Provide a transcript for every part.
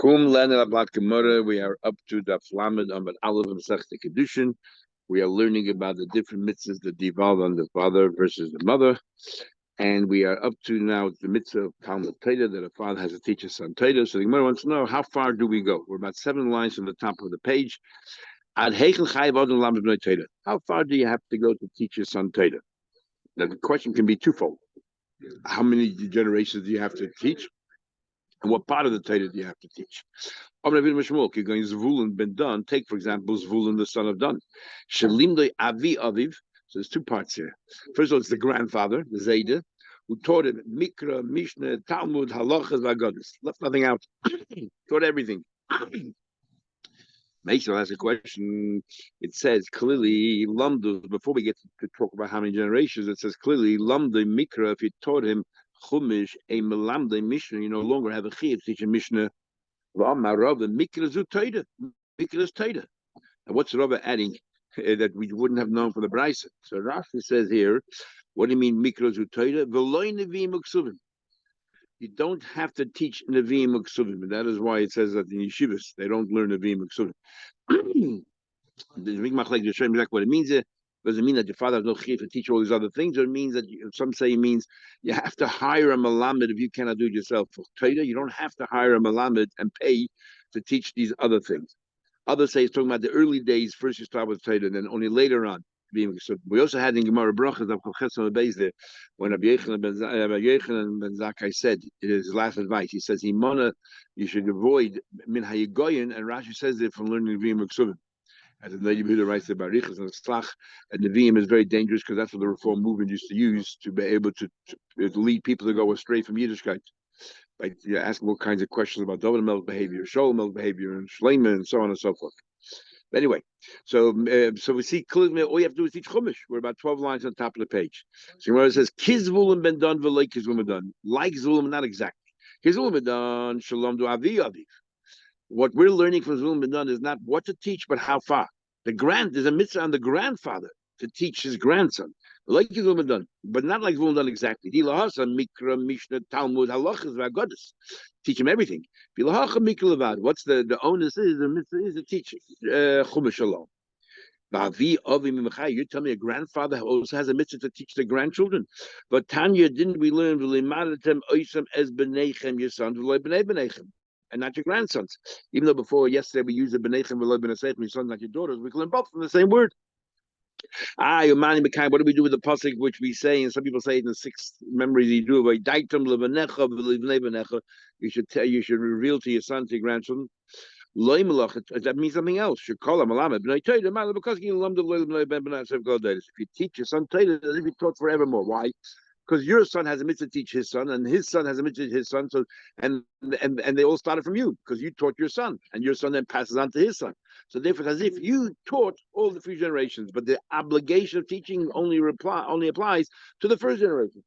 We are up to Daf Lamed Amud Aleph of Masechta Kiddushin. We are learning about the different mitzvahs that devolve on the father versus the mother, and we are up to now the mitzvah of Talmud Torah, that a father has to teach his son Torah. So the Gemara wants to know, how far do we go? We're about 7 lines from the top of the page. How far do you have to go to teach your son Torah? Now the question can be twofold. How many generations do you have to teach? And what part of the Torah do you have to teach? You're going Zvulun ben Dan. Take, for example, Zvulun, the son of Dan. Shalimdoi Avi Aviv. So there's 2 parts here. First of all, it's the grandfather, the Zayda, who taught him Mikra, Mishnah, Talmud, Halachas, Vagadis. Left nothing out. Taught everything. Meishel has a question. It says clearly, Lamdu, before we get to talk about how many generations, it says clearly, Lamdu Mikra, if you taught him Chumash, a Melamde Mishnah, you no longer have a Chiv to teach a Mishnah. Mikra zu Torah. Mikra is Torah. And what's Rabbi adding that we wouldn't have known from the Brisa? So Rashi says here, what do you mean Mikra zu Torah? V'loi Nevi'im u'ksuvim. You don't have to teach Nevi'im u'ksuvim, and that is why it says that in yeshivas they don't learn Nevi'im u'ksuvim. What it means. Does it mean that your father has no chiyuv to teach all these other things, or it means that some say it means you have to hire a malamed if you cannot do it yourself? For Torah, you don't have to hire a malamed and pay to teach these other things. Others say it's talking about the early days. First you start with Torah, and then only later on. So we also had in Gemara Brachas of Chesed Beis there when Rabbi Yochanan ben Zakkai said his last advice. He says Himana, you should avoid min hayigoyin, and Rashi says it from learning Nevi'im u'ksuvim. As the Lady Yehuda writes, the Barichas and the Slach and Nevi'im is very dangerous because that's what the Reform movement used to use to be able to lead people to go astray from Yiddishkeit. By asking all kinds of questions about David Melch behavior, Shaul Melch behavior, and Shleiman, and so on and so forth. But anyway, so we see clearly all you have to do is teach Chumash. We're about 12 lines on the top of the page. So where it says, Kiz Zvulun ben Dan v'lei Kiz Zvulun ben Dan. Like Zvulun, not exactly. Kiz Zvulun ben Dan, Shalom du Avi Aviv. What we're learning from Zvulun ben Dan is not what to teach, but how far. There's a mitzvah on the grandfather to teach his grandson, like Zvulun ben Dan, but not like Zvulun ben Dan exactly. Hilahasa Mikra, Mishnah, Talmud, Halachas, Vagadis. Teach him everything. Hilahacha Mikra Levad. What's the onus is? The mitzvah is to teach Chumash alone. You tell me a grandfather also has a mitzvah to teach the grandchildren. But Tanya, didn't we learn as b'neichem your sons, and not your grandsons? Even though before yesterday we used the b'neichem v'lo b'neseichem, your sons, not your daughters, we can learn both from the same word. What do we do with the pasuk which we say, and some people say it in the 6th memories you do, you should reveal to your son, to your grandchildren. That means something else. If you teach your son Torah, it'll be taught forevermore. Why? Because your son has a mitzvah to teach his son, and his son has a mitzvah to teach his son. So, and they all started from you because you taught your son, and your son then passes on to his son. So therefore, it's as if you taught all the 3 generations, but the obligation of teaching only applies to the 1st generation.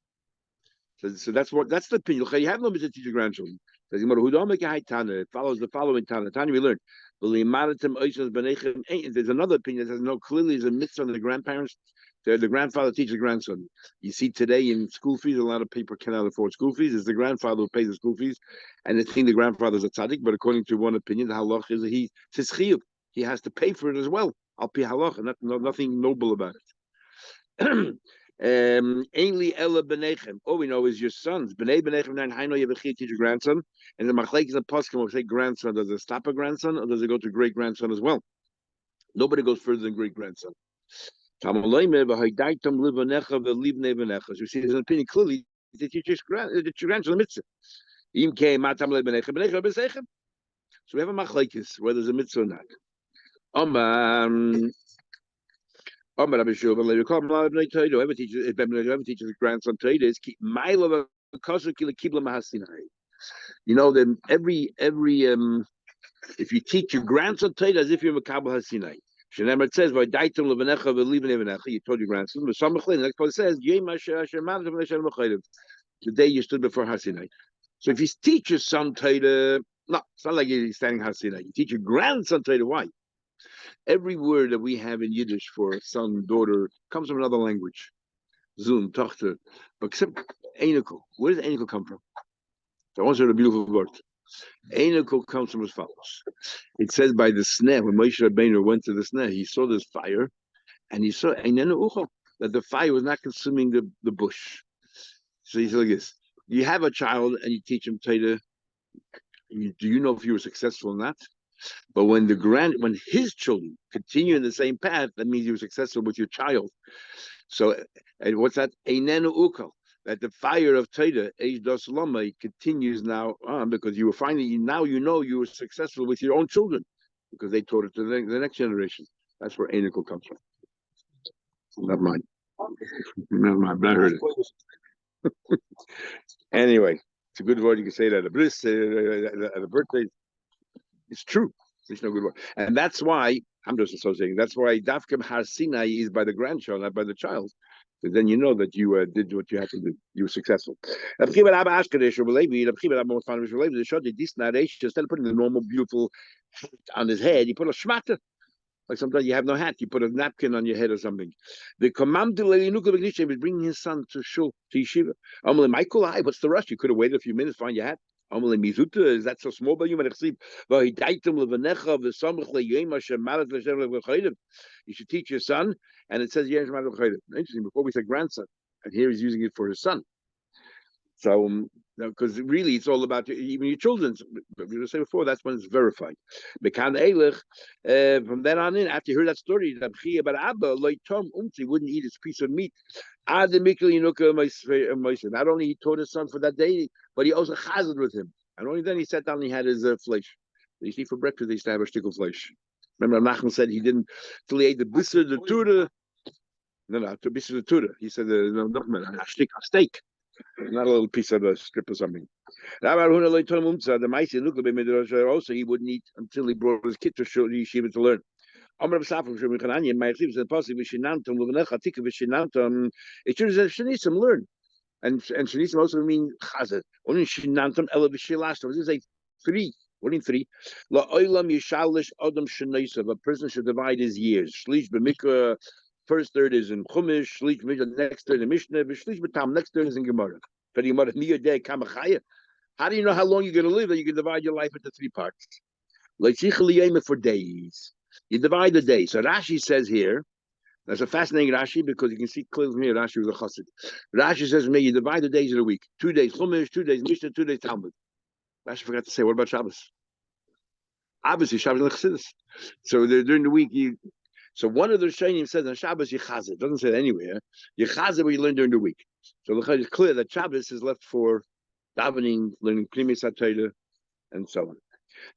So that's the opinion. You have no mitzvah to teach your grandchildren. It follows the following Tana. Tana we learned. There's another opinion that says no. Clearly, there's a mitzvah on the grandparents. The grandfather teaches the grandson. You see today in school fees, a lot of people cannot afford school fees. It's the grandfather who pays the school fees, and they think the grandfather's a tzaddik. But according to one opinion, the halach is that he has to pay for it as well. Al pi halach, and nothing noble about it. Ainly ella benechem. All we know is your sons. Bnei benechem nine. I know you have a chiyuv to teach your grandson. And the machlekes and poskim will say grandson. Does it stop a grandson, or does it go to great grandson as well? Nobody goes further than great grandson. So you see, there's an opinion clearly that you teach your grandson the mitzvah. So we have a machlekes whether there's a mitzvah or not. Whoever teaches his grandson Torah is keep mile you know that every if you teach your grandson Torah as if you're Makabel Hasinai. It says by Daitum Levanecha Velivanecha, you told your grandson. But some the next part says today you stood before Hasinai. So if you teach your son Torah, no, it's not like you're standing Hasinai. You teach your grandson Torah. Why? Every word that we have in Yiddish for son, daughter, comes from another language. Zun, Tochter. But except Einikel. Where does Einikel come from? That was a beautiful word. Einikel comes from as follows. It says by the sneh, when Moshe Rabbeinu went to the sneh, he saw this fire, and he saw that the fire was not consuming the bush. So he said like this: you have a child and you teach him Torah. Do you know if you were successful or not? But when his children continue in the same path, that means you were successful with your child. So, and what's that? Einenu ukal. That the fire of Torah, Eish Das Lama, continues now on because you were finally, now you know you were successful with your own children because they taught it to the next generation. That's where Einikel comes from. Not mine. Not mine, but I heard it. Anyway, it's a good word. You can say that at a bris, at a birthday. It's true. It's no good word. And that's why, I'm just associating, that's why Dafkim Har Sinai is by the grandchild, not by the child. Because then you know that you did what you had to do. You were successful. Instead of putting the normal, beautiful hat on his head, you put a shmata. Like sometimes you have no hat, you put a napkin on your head or something. The command was bringing his son to shul, to yeshiva. Michael, what's the rush? You could have waited a few minutes, find your hat. Is that so small by you? You should teach your son, and it says interesting. Before we said grandson, and here he's using it for his son. So, because really it's all about even your children's. But we were saying before, that's when it's verified. From then on in, after you heard that story, he wouldn't eat his piece of meat. Not only he taught his son for that day, but he also chazed with him. And only then he sat down and he had his flesh. They used to eat for breakfast, they used to have a stick of flesh. Remember, Nachman said he didn't, till he ate the bisser, the tura. No, to bisser, the tura. He said, a steak. Not a little piece of a strip or something. The mice also he wouldn't eat until he brought his kid to yeshiva to learn. It should have Shanisim learn. And Shanisim also mean chazet. Only Shinantam ela b'shilash. This is a three. What in three? La oilam yishalish adam shenaisav. A person should divide his years. Shlish b'mikra. First third is in Chumash, Shlish Mishnah, next third in Mishnah, Shlish B'tam, next third is in Gemara. For the Gemara, how do you know how long you're going to live? That you can divide your life into three parts. For days. You divide the day. So Rashi says here, that's a fascinating Rashi because you can see clearly from here Rashi was a chassid. Rashi says to me, you divide the days of the week. 2 days Chumash, 2 days Mishnah, 2 days Talmud. Rashi forgot to say, what about Shabbos? Obviously, Shabbos is Chassidus. So during the week, so one of the Shainim says on Shabbos Yechazeh. It doesn't say it anywhere. Yechazeh what you learn during the week. So it's clear that Shabbos is left for davening, learning Primis HaTorah, and so on.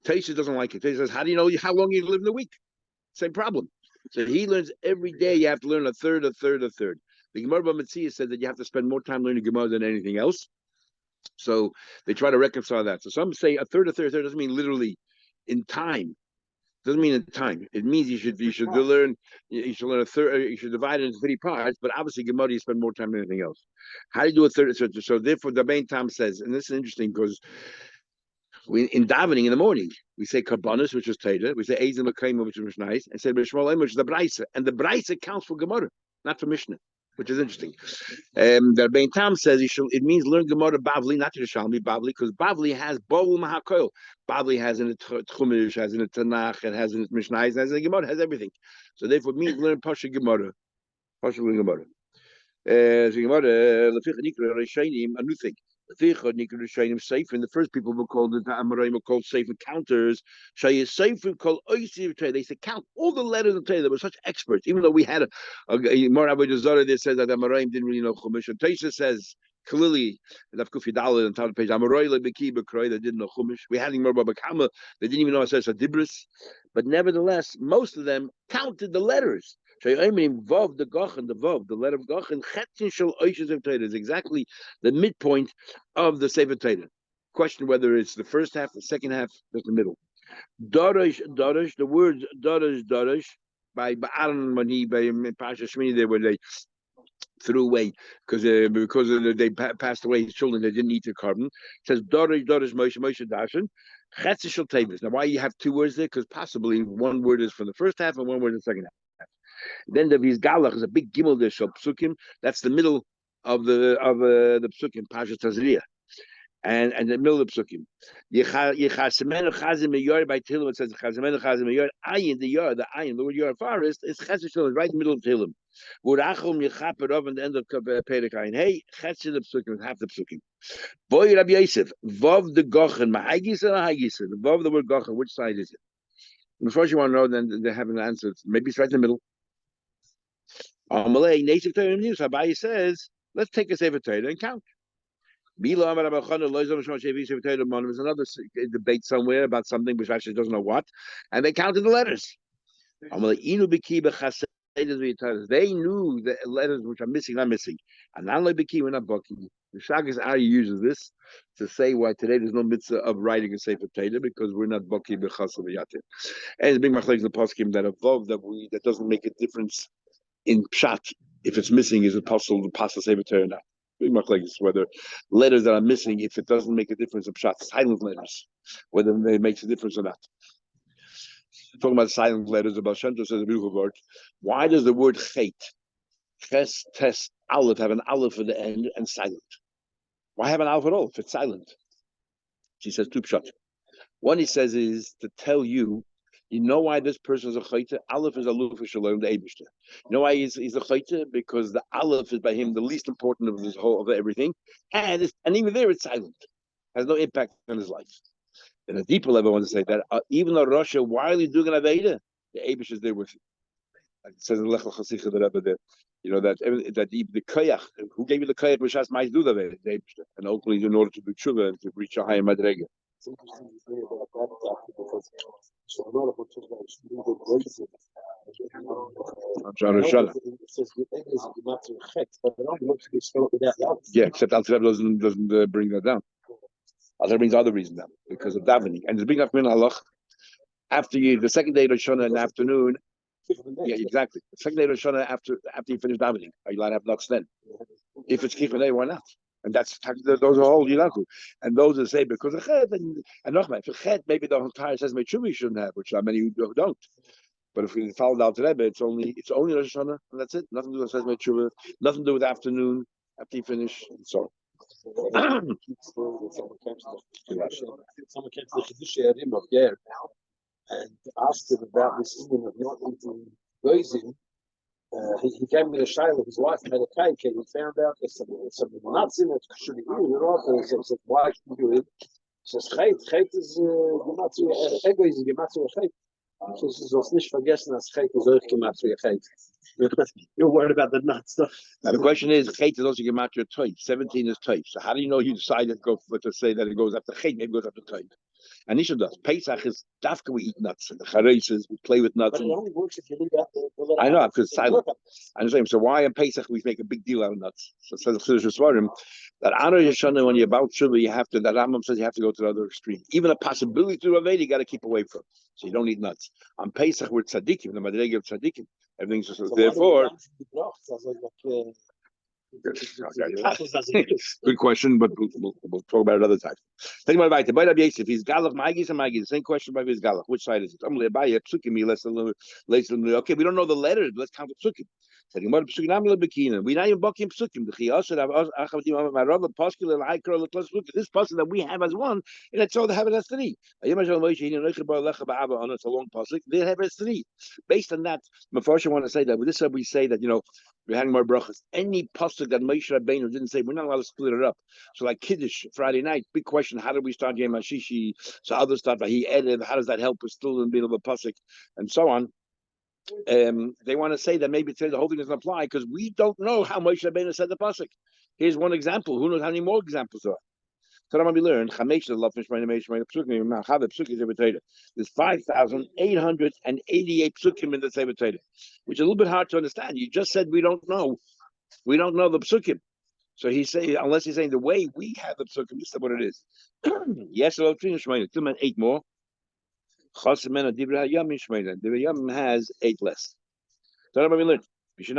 Taisha doesn't like it. Taisha says, how do you know how long you live in the week? Same problem. So he learns every day you have to learn a third, a third, a third. The Gemara B'Metzia said that you have to spend more time learning Gemara than anything else. So they try to reconcile that. So some say a third doesn't mean literally in time. Doesn't mean in time. It means you should learn a third. You should divide it into three parts. But obviously, Gemara you spend more time than anything else. How do you do a third? So therefore, the main time says, and this is interesting because in davening in the morning we say karbanos, which is Torah. We say ezim akayim, which is nice, and say b'shmol which is the brayse, and the brayse counts for Gemara, not for Mishnah, which is interesting. The Rebbein Tam says it means learn Gemara Bavli, not Yerushalmi Bavli, because Bavli has Bavli Mahakoil. Bavli has in it Chumash, has in it Tanakh, it has in it Mishnah, it has in it Gemara, has everything. So therefore, it means learn Pasha Gemara, Pasha Gemara. Gemara Leficha Nikra Reishainim, a new thing. Leficha Nikra Reishainim Seif, and the first people were called the Amoraim were called Seif counters. Shaya Seif called Oisiv Torah. They used to count all the letters of Torah. They were such experts, even though we had a more Rabbi Zara that says that Amoraim didn't really know Chumash. And Taisha says clearly that Kufidal and top page Amoraim Beki Bekroy they didn't know Chumash. We had more Baba Kama, they didn't even know it says Dibris. But nevertheless, most of them counted the letters. Vav, the Gachan, the Vav, the letter of Gachan, Chetzin Shel Oishes of Torah is exactly the midpoint of the Sefer Torah. Question whether it's the first half, the second half, or the middle. Darash, the words Darash, by Aaron when he by Pasha Shmini there when they threw away because they passed away his children, they didn't eat the carbon. It says Darash Moshe Dashan. Chetzin Shel Tavis. Now why you have two words there? Because possibly one word is for the first half and one word is the second half. Then the Vizgalach is a big gimel there, Shal Psukim. That's the middle of the Psukim, Pasha Tazriah. and the middle of psukim. Yechasemenu chazim meyor by Tehillim. It says Yechasemenu chazim meyor. Ayin the ayin, the word yor forest is chesed shel right in the middle of Tehillim. V'rachum yechaper over on the end of Perek Ayin. Hey, chesed of psukim, half the psukim. Boy Rabbi Yosef, vav the gochen, mahagis or mahagis. The vav the word gochen, which side is it? And first you want to know, then they have an answer. Maybe it's right in the middle. Amalei native Torah news. Abaye says, let's take a sefer Torah and count. There's another debate somewhere about something which actually doesn't know what, and they counted the letters. They knew the letters which are missing, not missing. And not like Biki, we're not Baki. The Shagas Ari uses this to say why today there's no mitzvah of writing a Sefer Torah because we're not Baki b'chasa v'yatir. And it's big machlekes in the poskim that above that doesn't make a difference in pshat if it's missing is it possible to pass the Sefer Torah or not. Big machlekes whether letters that are missing, if it doesn't make a difference in pshat, silent letters, whether it makes a difference or not. Talking about silent letters, about Shanto says a beautiful word. Why does the word chet, ches, tes, aleph have an aleph at the end and silent? Why have an aleph at all if it's silent? She says two pshat. One he says is to tell you, you know why this person is a chayte? Aleph is a lufa shalom, the Eibishter. You know why he's a chayte? Because the aleph is by him the least important of this whole of everything, and even there it's silent, has no impact on his life. In a deeper level, I want to say that even though Russia, while you're doing an Aveda, the Abish is there with you. Like it says in Lech L'Chasicha, the Rebbe, that the koyach, who gave you the koyach, which has might do the Aveda, the Abish, and ultimately in order to do tshuva and to reach a higher madrega. It's interesting to say about that because yeah, except Al Rebbe doesn't bring that down. Other brings other reasons down because of davening, and the big enough min halach after the second day of Rosh Hashanah in the afternoon. Yeah, exactly. The second day of Rosh Hashanah after you finish davening, are you allowed to have nuts then? If it's kifnei, why not? And those are all you not to. And those that say because of chet and nochmal for chet, maybe the entire says mechuvi shouldn't have, which are many who don't. But if we follow out to Rebbe, it's only Rosh Hashanah, and that's it. Nothing to do with says mechuva, nothing to do with afternoon after you finish, and so on. Someone came to the Kiddushin Daf there and asked him about this evening of not eating grazing. He gave me a shayla. His wife made a cake, and he found out there's some nuts in it. Should he eat it? He said, "Why should you eat?" He says, "Chet is gematzu egoism gematzu chet." He says, "It's nicht vergessen as chet is auch gematzu chet." You're worried about the nuts stuff. Now the question is, chet is also gematria toif. 17 is toif. So how do you know you decided to say that it goes after chet, maybe it goes after toif? And Nisha does. Pesach is dafka, we eat nuts, and the chareses we play with nuts. But it only works if you leave out the I know, because it's silent. I'm saying, so why in Pesach we make a big deal out of nuts? So it says Chiddush Svarim that honor Yeshana when you're about Shuvah, you have to. That Rambam says you have to go to the other extreme. Even a possibility to Aveda, you got to keep away from. So you don't eat nuts. On Pesach we're tzaddikim, the madrega of tzaddikim. Everything's just so therefore. Good question, but we'll talk about it another time. Think about it. By Rabbi Yosef, he's galach, ma'agis, and ma'agis. Same question by his galach. Which side is it? Okay, we don't know the letters, but let's count the psukim. We not even bucking psukim. This pasuk that we have as one, and it's all they have it as three. It's a long pasuk. They have it as three. Based on that, Mefarshim want to say that with this we say that we're having more brachas. Any pasuk that Moshe Rabbeinu didn't say, we're not allowed to split it up. So like Kiddush Friday night, big question: how do we start Yom HaShishi? So other stuff that he added. How does that help us still in the middle of a pasuk and so on? They want to say that maybe today the whole thing doesn't apply because we don't know how Moshe Rabbeinu said the pasuk. Here's one example. Who knows how many more examples there are? So that we learn. There's 5,888 psukim in the Sefer Torah, which is a little bit hard to understand. You just said we don't know. We don't know the psukim. So he's saying, unless he's saying the way we have the psukim, this is what it is. Yes, 8 more. The Yom has 8 less. So we learn. You should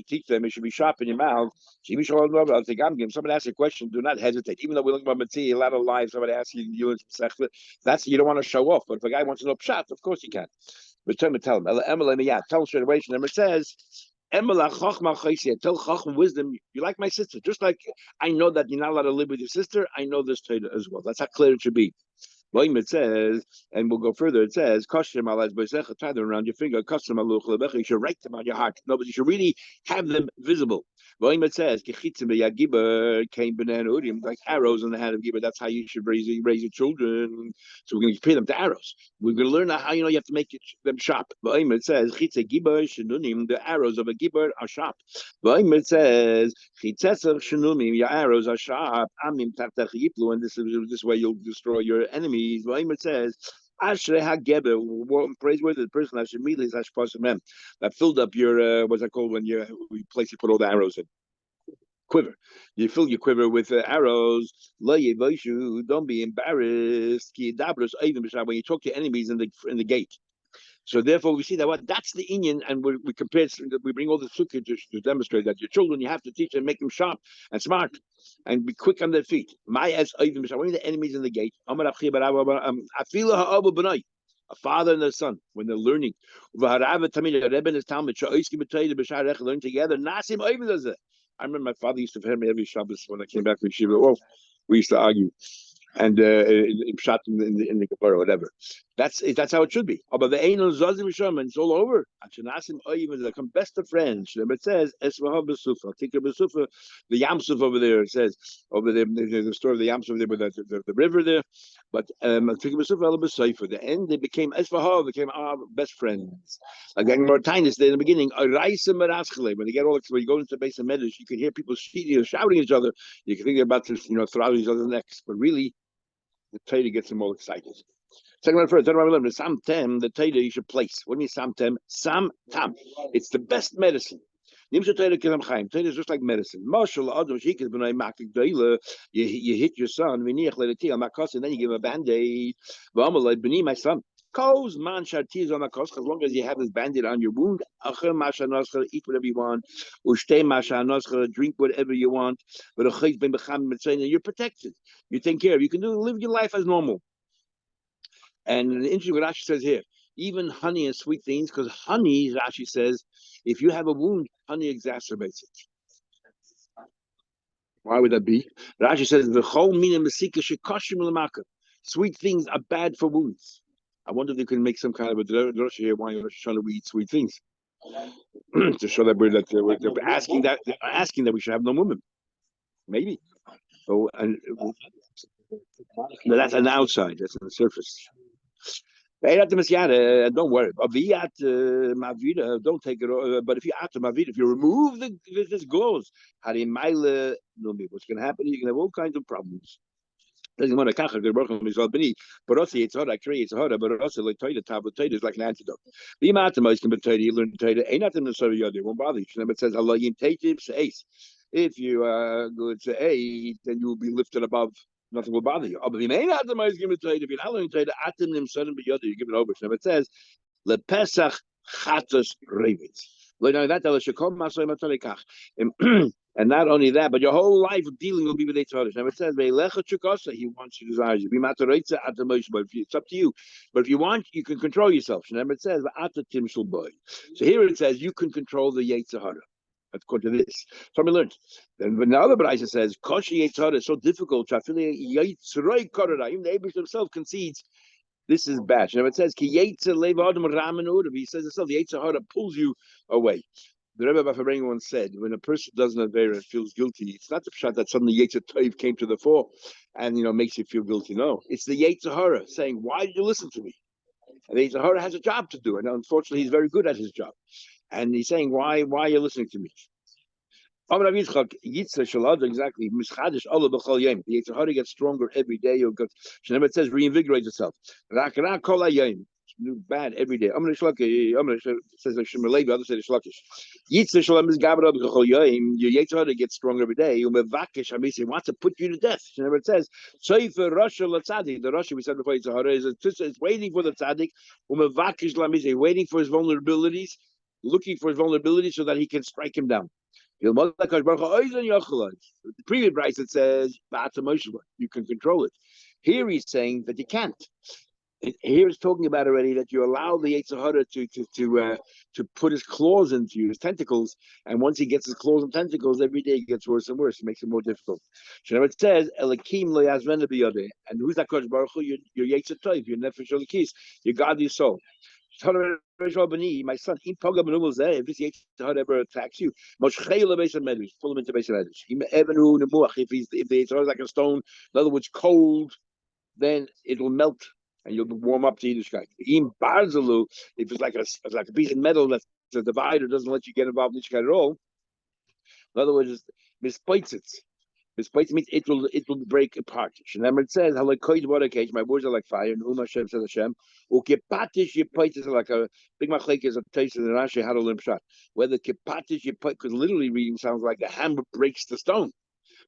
teach them. It should be sharp in your mouth. Somebody asks a question, do not hesitate. Even though we're looking at Matzah, a lot of lives, somebody asks you, that's you don't want to show off. But if a guy wants to know pshat, of course you can. But tell him. Tell him straight away. Number says, Tell Chacham wisdom, you like my sister. Just like I know that you're not allowed to live with your sister, I know this Torah as well. That's how clear it should be. It says, and we'll go further. It says, tie them around your finger. You should write them on your heart. No, but you should really have them visible. It says, like arrows in the hand of Gibber. That's how you should raise your children. So we're going to compare them to arrows. We're going to learn how you have to make them sharp. It says, the arrows of a Gibber are sharp. It says, your arrows are sharp. And this way you'll destroy your enemies. It says, Ashrei HaGeber, praiseworthy the person that filled up your what's that called when you put all the arrows in quiver. You fill your quiver with arrows. Don't be embarrassed. When you talk to enemies in the gate. So therefore, we see that that's the Indian, and we compare. We bring all the sukkah to demonstrate that your children, you have to teach them, make them sharp and smart, and be quick on their feet. My as when the enemies in the gate, a father and a son when they're learning. Learn together. I remember my father used to hear me every Shabbos when I came back from Shiva. Oh, we used to argue and shot in the Gemara or whatever. That's how it should be. But the Ein Zazim Shom, and it's all over. Achanasim Oyim, they become best of friends. It says Esvaha Besufa, Tikka Besufa, the Yamsuf over there. It says over there, there's the story of the Yamsuf there with the river there. But Tikka Besufa, El Beseifa. The end, they became Esvaha, became our best friends. Again, more tiniest there in the beginning. When they get all when you go into the base of Medrash, you can hear people shouting at each other. You can think they're about to throw each other's necks, but really, the Torah gets them all excited. Second one first, the Samtem, the Torah you should place. What do you mean Samtem? Samtam. It's the best medicine. Torah is just like medicine. You hit your son, and then you give him a band-aid. My son. As long as you have this bandage on your wound, eat whatever you want, drink whatever you want, you're protected. You take care of. You can live your life as normal. And interesting what Rashi says here, even honey and sweet things, because honey, Rashi says, if you have a wound, honey exacerbates it. Why would that be? Rashi says, the whole meaning sweet things are bad for wounds. I wonder if they can make some kind of a drasha here why you're trying to eat sweet things. To show that we're asking that we should have no women. Maybe. So that's an outside, that's on the surface. Don't worry. Don't take it. But if you remove this gauze, what's going to happen? You can have all kinds of problems. But also it's hard. I create it's hard, but also like Torah tablet Torah is like an antidote. You learn Torah. Ain't nothing to serve you. Won't bother you. It says Allah ace. If you go to 8, then you will be lifted above. Nothing will bother you. If you're not learning Torah, you give it over. So it says Le Pesach Chatos Revitz. And not only that, but your whole life of dealing will be with Eitzah. Now it says, he wants you, desires you. It's up to you. But if you want, you can control yourself. And it says, so here it says, you can control the Yetzirah. According to this. So we learned. Then when the other Braisa says, Koshi Yetzirah is so difficult, even the Abish himself concedes, this is bad. Now it says, he says itself, the Yetzirah pulls you away. The Rebbe Bafabrenga once said, when a person does an Aveira and feels guilty, it's not the pshat that suddenly Yetzer Tov came to the fore and makes you feel guilty. No, it's the Yetzer Hara saying, "Why did you listen to me?" And the Yetzer Hara has a job to do, and unfortunately, he's very good at his job. And he's saying, "Why are you listening to me?" Exactly. The Yetzer Hara gets stronger every day. It says reinvigorate itself. Bad every day. Says like Shemalevi, others say the Shlakish. Yitzah Shalom is Gabrad Yoim. Your Yetzirah gets stronger every day. He wants to put you to death. It says, Soifer Rasha Latzadik. The Rasha we said before Yetzirah is waiting for the Tzadik. Waiting for his vulnerabilities, looking for his vulnerabilities so that he can strike him down. The previous Bryce it says you can control it. Here he's saying that you can't. Here it's talking about already that you allow the Yetzer Hara to put his claws into you, his tentacles, and once he gets his claws and tentacles, every day it gets worse and worse. It makes it more difficult. So now it says Elakim lo yazven biyodeh, and who's that Kodesh Baruch Hu? Your Yetzer Tov, your Nefesh Elokis, your God, your soul. My son, if this Yetzer Hara ever attacks you, pull him into Beis Medrash. If the Yetzer Hara is like a stone, in other words, cold, then it will melt and you'll warm up to Yiddishkeit. If it's like a piece of metal that's a divider, doesn't let you get involved in Yiddishkeit at all. In other words, mispoitzitz. Mispoitzitz means it will break apart. Shneimar it says, my words are like fire, and Hashem says Hashem. Ukepatish yipoitzitz like a big machlek is a taste in the Rashi how to learn pshat. Whether kepatish yipoitzitz, because literally reading sounds like the hammer breaks the stone.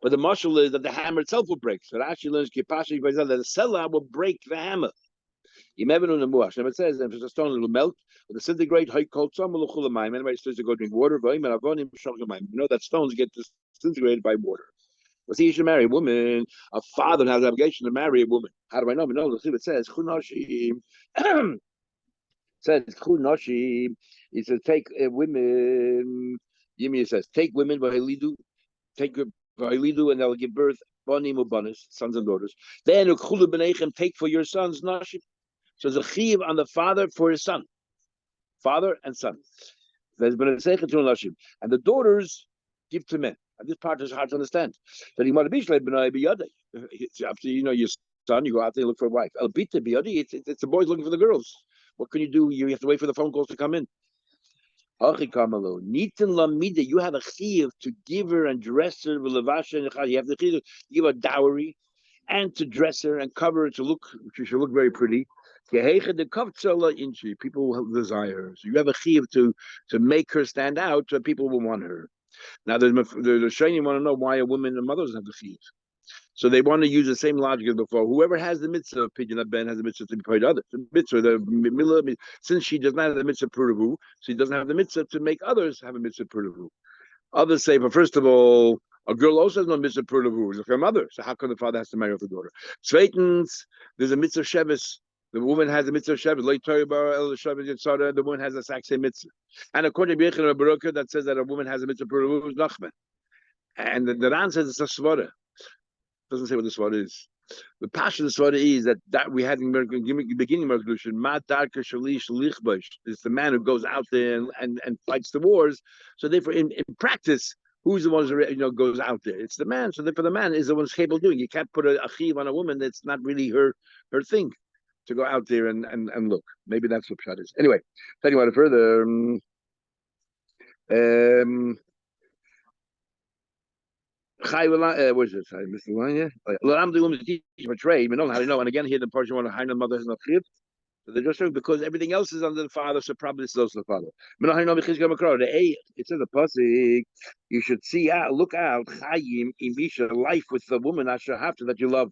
But the mashal is that the hammer itself will break. So Rashi learns that the seller will break the hammer. It says if it's a stone, it will melt. But the disintegrate, high cold sun will chula mayim. Anybody starts to go drink water. You know that stones get disintegrated by water. Well, see, you should marry a woman. A father has an obligation to marry a woman. How do I know? We know. See, it says chunoshim. Says chunoshim. It says take women. Yimi says take women by lidu. Take and they'll give birth banim ubanis, sons and daughters. Then ukchulu b'neichem, take for your sons nashim. So there's a chiv on the father for his son, father and son. There's been a sechet to nashim, and the daughters give to men. And this part is hard to understand. That he might be it's after your son, you go out there and look for a wife. It's the boys looking for the girls. What can you do? You have to wait for the phone calls to come in. You have a chiyuv to give her and dress her. You have the chiyuv to give her dowry and to dress her and cover her to look. She should look very pretty. People will desire her. So you have a chiyuv to make her stand out so people will want her. Now the Shainim want to know why a woman and mothers have the chiyuv. So they want to use the same logic as before. Whoever has the mitzvah of Pidyon Ben has the mitzvah to be paid others. The mitzvah, since she does not have the mitzvah puravu, she doesn't have the mitzvah to make others have a mitzvah puravu. Others say, but first of all, a girl also has no mitzvah puravu. It's like her mother. So how come the father has to marry off the daughter? Zweitens, there's a mitzvah shevis. The woman has a mitzvah shevis. The woman has a exact same mitzvah. And according to Yechon Baruch that says that a woman has a mitzvah puravu is Nachman. And the Ran says it's a svara. Doesn't say what the swara is. The passion of the swara is that we had in the beginning of Kiddushin. Ma darka shalish lichbash is the man who goes out there and fights the wars. So therefore, in practice, who's the one who goes out there? It's the man. So therefore, the man is the one who's capable of doing. You can't put a chiv on a woman that's not really her thing to go out there and look. Maybe that's what pshat is. Anyway, telling you what further. Where's it? I missed the line here. I'm the woman to teach him a trade. We know how to know. And again, here the person want to hide the mother has no chiyuv. So they're just showing because everything else is under the father, so probably it's also the father. It says the pasuk, you should see out, look out, chayim imisha, life with the woman after that you love.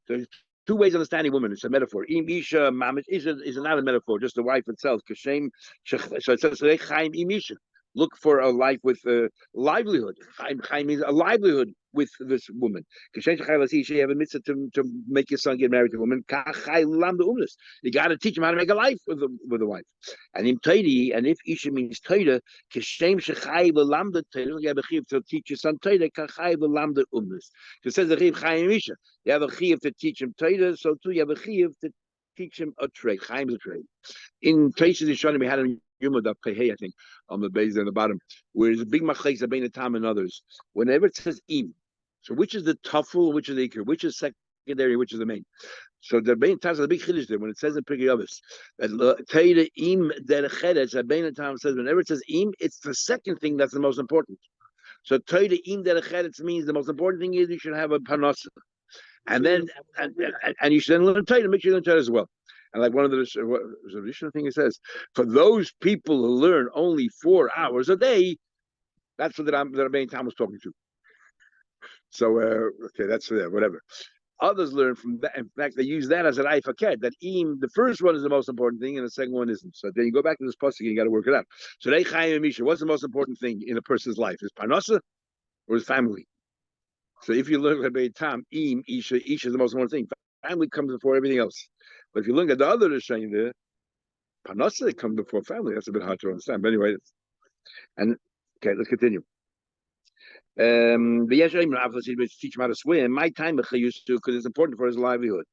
So there's two ways of understanding woman. It's a metaphor. Imisha mamish is not a metaphor, just the wife itself. Kashem. So it says chayim imisha. Look for a life with a livelihood. Chaim means a livelihood with this woman. You have a mitzvah to make your son get married to a woman. You got to teach him how to make a life with a wife. And if Isha means Torah, you have a chiv to teach your son Torah. It says the chiv Chaim Isha. You have a chiv to teach him Torah, so too you have a chiv to teach him a trade. Chaim is a trade. In Traces Yishanim, we had a Yuma I think, on the base and the bottom, where there's a big machlekes between the Tam and others. Whenever it says im, so which is the tafel, which is the ikr, which is secondary, which is the main. So the main Tam is a big chiddush there when it says in Pirkei Avos that Teira im dercheretz. The main Tam says whenever it says im, it's the second thing that's the most important. So Teira im dercheretz means the most important thing is you should have a parnasa, and then and you should then learn Teira. Make sure you learn Teira as well. And like one of the additional thing it says, for those people who learn only 4 hours a day, that's what the Rebbein Tam was talking to. So okay, that's whatever. Others learn from that. In fact, they use that as an aifaket. That the first one is the most important thing, and the second one isn't. So then you go back to this pasuk and you got to work it out. So they chayim misha. What's the most important thing in a person's life? Is parnasa or his family? So if you look at Rebbein Tam, isha is the most important thing. Family comes before everything else. But if you look at the other Rishonim there, Parnasa, they come before family. That's a bit hard to understand. But anyway, and okay, let's continue. But yes, teach him how to swim. My time used to because it's important for his livelihood.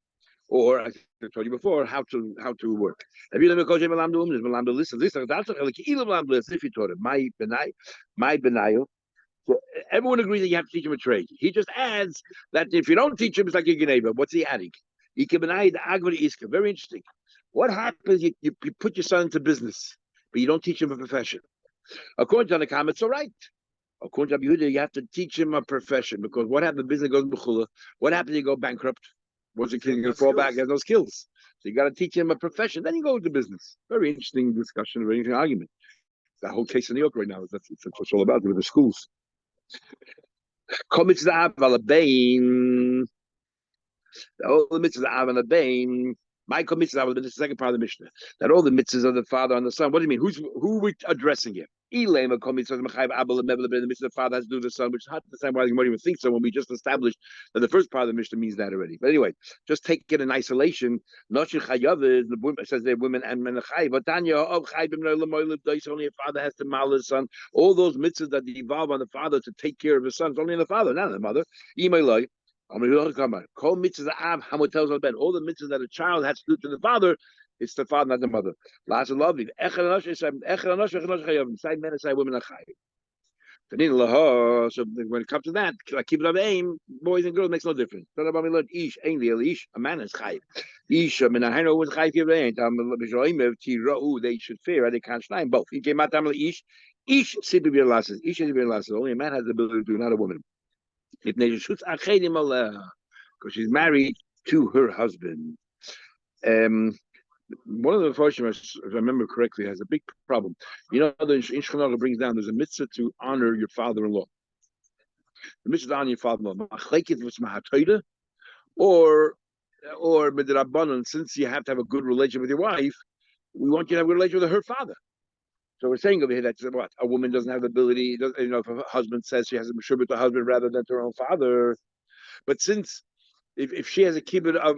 Or I told you before how to work. If you listen, if you taught him my benayo. So everyone agrees that you have to teach him a trade. He just adds that if you don't teach him, it's like a geneva. What's he adding? Very interesting. What happens? You put your son into business, but you don't teach him a profession. According to the comments, all right. According to Yehuda, you have to teach him a profession because what happens? The business goes b'chula. What happens? You go bankrupt. What's the kid going to fall back? He has no skills. So you got to teach him a profession. Then you go into business. Very interesting discussion, very interesting argument. The whole case in New York right now. That's what it's all about with the schools. All the mitzvahs of the Bain. My mitzvah was the second part of the Mishnah. That all the mitzvahs of the father and the son. What do you mean? Who are we addressing here? The father has to do the son, which is hard to understand why you might even think so when we just established that the first part of the Mishnah means that already. But anyway, just take it in isolation. It says they're women and men chayiv. But Tanya of chayiv only a father has to mal his son. All those mitzvahs that devolve on the father to take care of his son, it's only the father, not the mother. All the mitzvahs that a child has to do to the father, it's the father, not the mother. Side men and side women are chayiv. So when it comes to that, like keep it up aim, boys and girls makes no difference. A man is chayiv. They should fear. They can't shine both. Only a man has the ability to do, not a woman. Because she's married to her husband. One of the Mephoshim, if I remember correctly, has a big problem. You know, the Shulchan brings down there's a mitzvah to honor your father-in-law. The mitzvah to honor your father-in-law, or midrabanan, since you have to have a good relation with your wife, we want you to have a good relation with her father. So we're saying over here that what a woman doesn't have the ability. If a husband says she has a mishur with the husband rather than to her own father, but since if she has a kibbutz of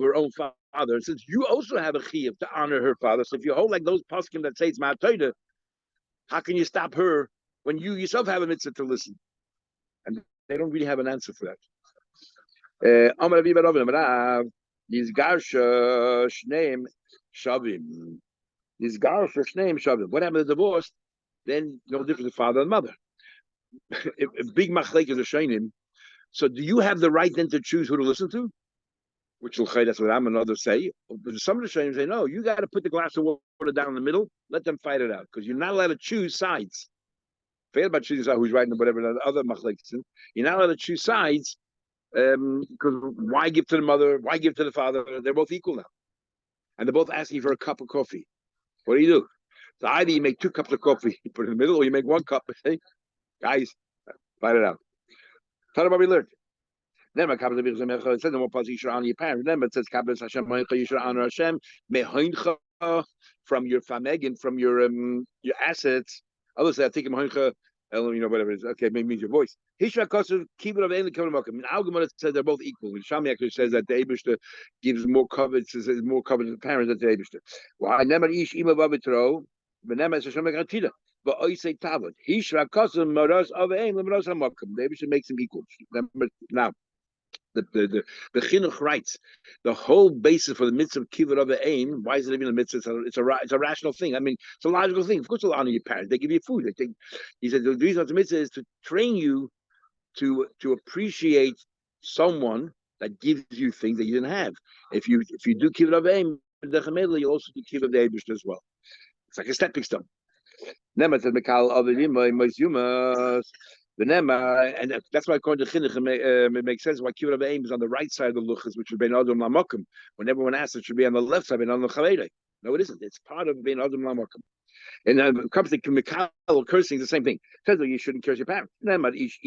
her own father, since you also have a chiyuv to honor her father, so if you hold like those poskim that say it's ma'atoida, how can you stop her when you yourself have a mitzvah to listen? And they don't really have an answer for that. What happened to divorce? Then no difference to father and mother. If big machlek is a shainim. So do you have the right then to choose who to listen to? Which that's what I'm and others say. But some of the shainim say, no, you got to put the glass of water down in the middle, let them fight it out, because you're not allowed to choose sides. Forget about choosing who's right and whatever the other machlek. You're not allowed to choose sides, because why give to the mother? Why give to the father? They're both equal now. And they're both asking for a cup of coffee. What do? So either you make 2 cups of coffee, you put it in the middle, or you make 1 cup and say, guys, fight it out. Tell them what we learned. Then it says the more positive you should honor your parents. Then it says you should honor Hashem from your famegin, from your assets. Others say I think whatever it is. Okay, maybe means your voice. Hishra Kosev keep it of any covenant. In Algemara says they're both equal. Shami actually says that the Eibishter gives more covet, says more covet to the parents than the Eibishter. Why never ish ima babitro, but never is Hashem gratida. But I say Tavot. Hishra Kosev moros of aim moros hamakom. The Eibishter makes them equal. Now, the chinuch writes the whole basis for the mitzvah of kibbutz of aim. Why is it even a mitzvah? It's a rational thing. I mean, it's a logical thing. Of course, you'll honor your parents. They give you food. He said the reason of the mitzvah is to train you to appreciate someone that gives you things that you didn't have. If you do kibbutz of aim, you also do kibbutz of the Eibishter as well. It's like a stepping stone. Never said Mikal of the and that's why according to Chinuch, it makes sense why kibbutz of aim is on the right side of the luchas, which is bein adam lamokum. When everyone asks, it should be on the left side, bein adam chaveda. No, it isn't. It's part of bein adam lamokum. And when it comes to Mikal or cursing, it's the same thing. It says that you shouldn't curse your parents. It's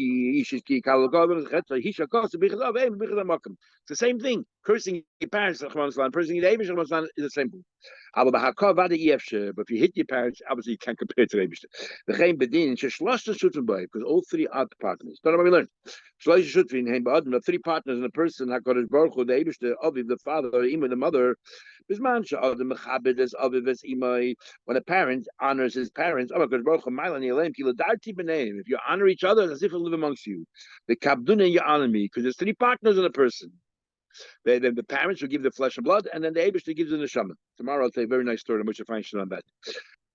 the same thing. Cursing your parents, cursing your neighbors is the same thing. But if you hit your parents, obviously you can't compare to the because all three are the partners. That's what we learned. The three partners in a person, the father, the mother. When a parent honors his parents, if you honor each other, it's as if you live amongst you. The kabduna you honor me, because there's three partners in a person. The parents will give the flesh and blood, and then the Eibushter gives the neshama. Tomorrow I'll tell you a very nice story on which I find on that.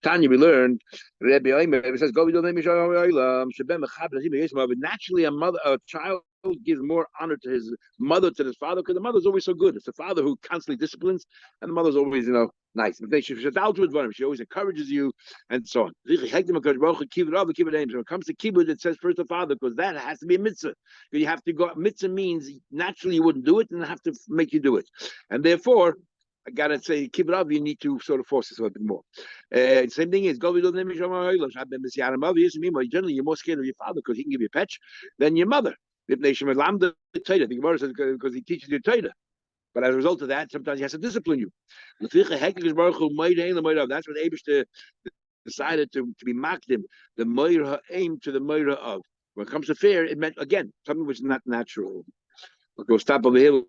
Tanya, we learned. Rabbi Omer says, naturally, a child gives more honor to his mother than his father because the mother's always so good. It's the father who constantly disciplines, and the mother's always, nice. She always encourages you, and so on. When it comes to kibbud, it says first the father because that has to be a mitzvah. You have to go. Mitzvah means naturally you wouldn't do it, and I have to make you do it, and therefore. I gotta say, keep it up. You need to sort of force it a little bit more. Same thing is, generally you're more scared of your father because he can give you a patch than your mother. The Gemara says because he teaches you Torah. But as a result of that, sometimes he has to discipline you. That's what Abishter decided to be makdim, the moira aim to the moira of. When it comes to fear, it meant again something which is not natural. We'll go stop over here.